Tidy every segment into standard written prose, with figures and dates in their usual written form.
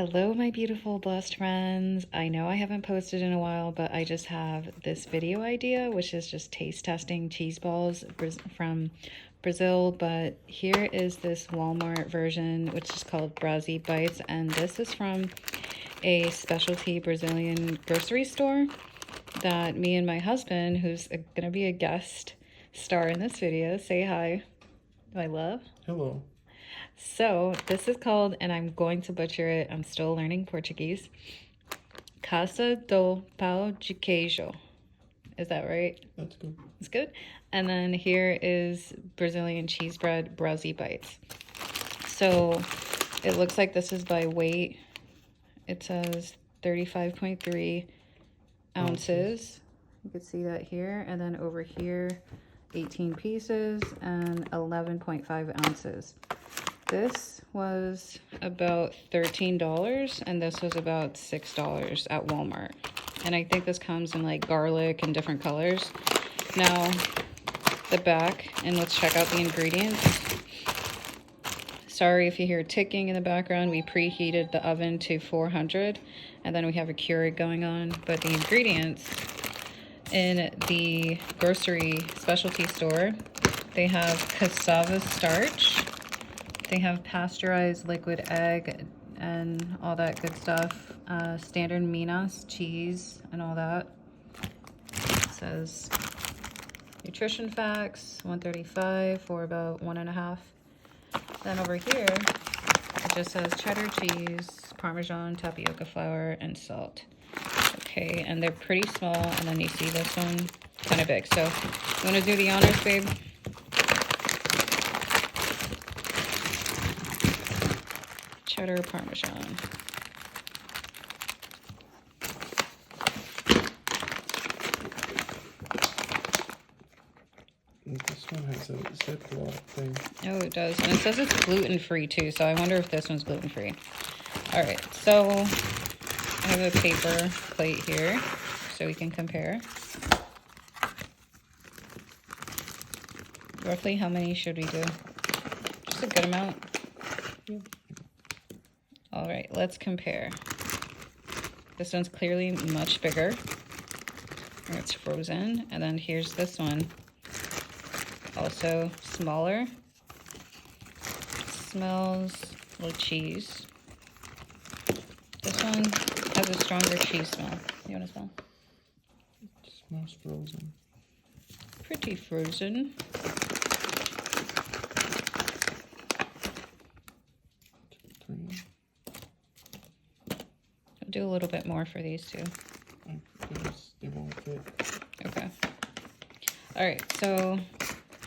Hello, my beautiful blessed friends. I know I haven't posted in a while, but I just have this video idea, which is just taste testing cheese balls from Brazil. But here is this Walmart version, which is called Brazibites, and this is from a specialty Brazilian grocery store that me and my husband, who's gonna be a guest star in this video, say hi, my love. Hello. So this is called, and I'm going to butcher it, I'm still learning Portuguese, Casa do Pão de Queijo. Is that right? That's good. It's good. And then here is Brazilian cheese bread, Brazibites. So it looks like this is by weight. It says 35.3 ounces. You can see that here. And then over here, 18 pieces and 11.5 ounces. This was about $13 and this was about $6 at Walmart. And I think this comes in like garlic and different colors. Now, the back, and let's check out the ingredients. Sorry if you hear ticking in the background. We preheated the oven to 400 and then we have a Keurig going on. But the ingredients in the grocery specialty store, they have cassava starch. They have pasteurized liquid egg and all that good stuff. Standard Minas cheese and all that. It says nutrition facts, 135 for about 1.5. Then over here, it just says cheddar cheese, Parmesan, tapioca flour, and salt. Okay, and they're pretty small. And then you see this one, kind of big. So you want to do the honors, babe? Cheddar Parmesan. This one has a Ziploc thing. Oh, it does. And it says it's gluten-free too, so I wonder if this one's gluten-free. All right, so I have a paper plate here so we can compare. Roughly how many should we do? Just a good amount. Yeah. All right, let's compare. This one's clearly much bigger. It's frozen. And then here's this one. Also smaller. Smells like cheese. This one has a stronger cheese smell. You want to smell? It smells frozen. Pretty frozen. I'll do a little bit more for these two. They won't fit. Okay. All right, so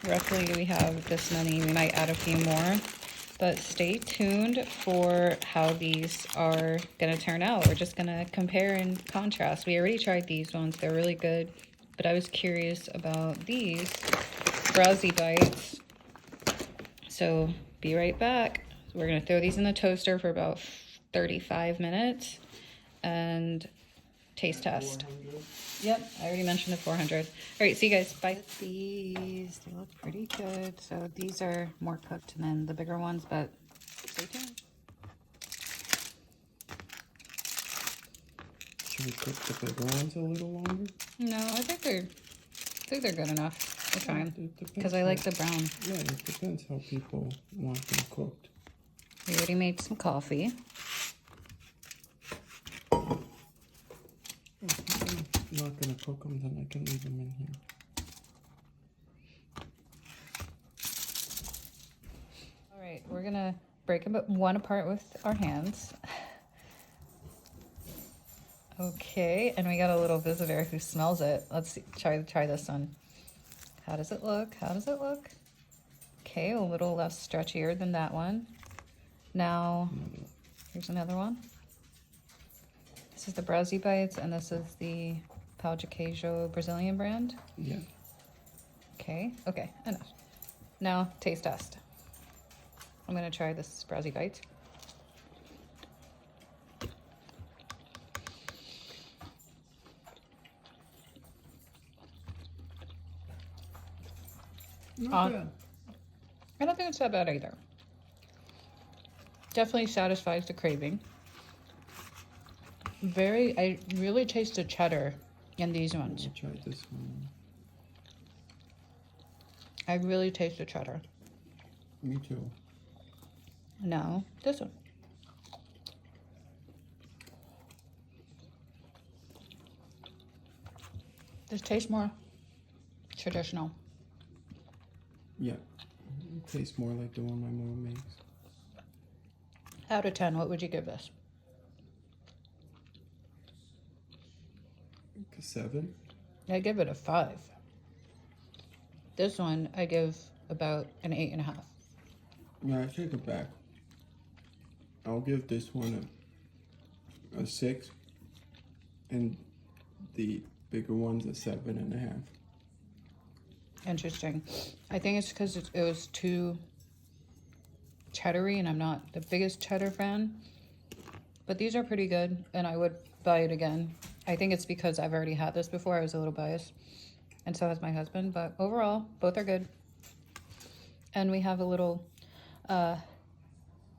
roughly we have this many. We might add a few more, but stay tuned for how these are gonna turn out. We're just gonna compare and contrast. We already tried these ones, they're really good, but I was curious about these Brazibites. So be right back. We're gonna throw these in the toaster for about 35 minutes and taste test. 400. Yep, I already mentioned the 400. All right, see you guys. Bye. These, they look pretty good. So these are more cooked than the bigger ones, but stay tuned. Should we cook the bigger ones a little longer? No, I think they're good enough. They're fine. Because I how, like the brown. Yeah, it depends how people want them cooked. We already made some coffee. If I'm not gonna cook them, then I can leave them in here. All right, we're gonna break them one apart with our hands. Okay, and we got a little visitor who smells it. Let's see, try this one. How does it look? How does it look? Okay, a little less stretchier than that one. Now, here's another one. This is the Brazibites, and this is the Pão de Queijo Brazilian brand. Yeah. Okay, enough. Now, taste test. I'm gonna try this Brazibites. Not bad. I don't think it's that bad either. Definitely satisfies the craving. I really taste the cheddar in these ones. I'll try this one. I really taste the cheddar. Me too. No, this one. This tastes more traditional. Yeah. It tastes more like the one my mom makes. Out of 10, what would you give this? Like a 7. I give it a 5. This one I give about an 8.5. No, I take it back. I'll give this one a 6, and the bigger one's a 7.5. Interesting. I think it's because it was too cheddary, and I'm not the biggest cheddar fan. But these are pretty good, and I would buy it again. I think it's because I've already had this before. I was a little biased, and so has my husband. But overall, both are good. And we have a little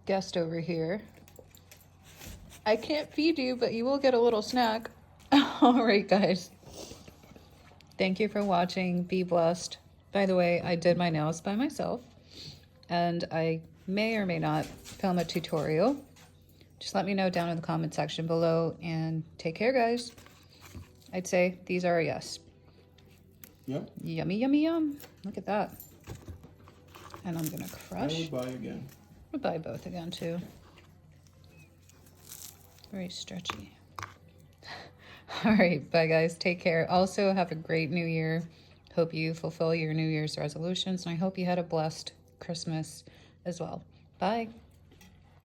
guest over here. I can't feed you, but you will get a little snack. All right, guys. Thank you for watching. Be blessed. By the way, I did my nails by myself, and I may or may not film a tutorial. Just let me know down in the comment section below, and take care, guys. I'd say these are a yes. Yep. Yummy, yummy, yum. Look at that. And I'm gonna crush. I would buy again. I'll buy both again too. Very stretchy. All right, bye guys. Take care. Also, have a great new year. Hope you fulfill your New Year's resolutions, and I hope you had a blessed Christmas as well. Bye.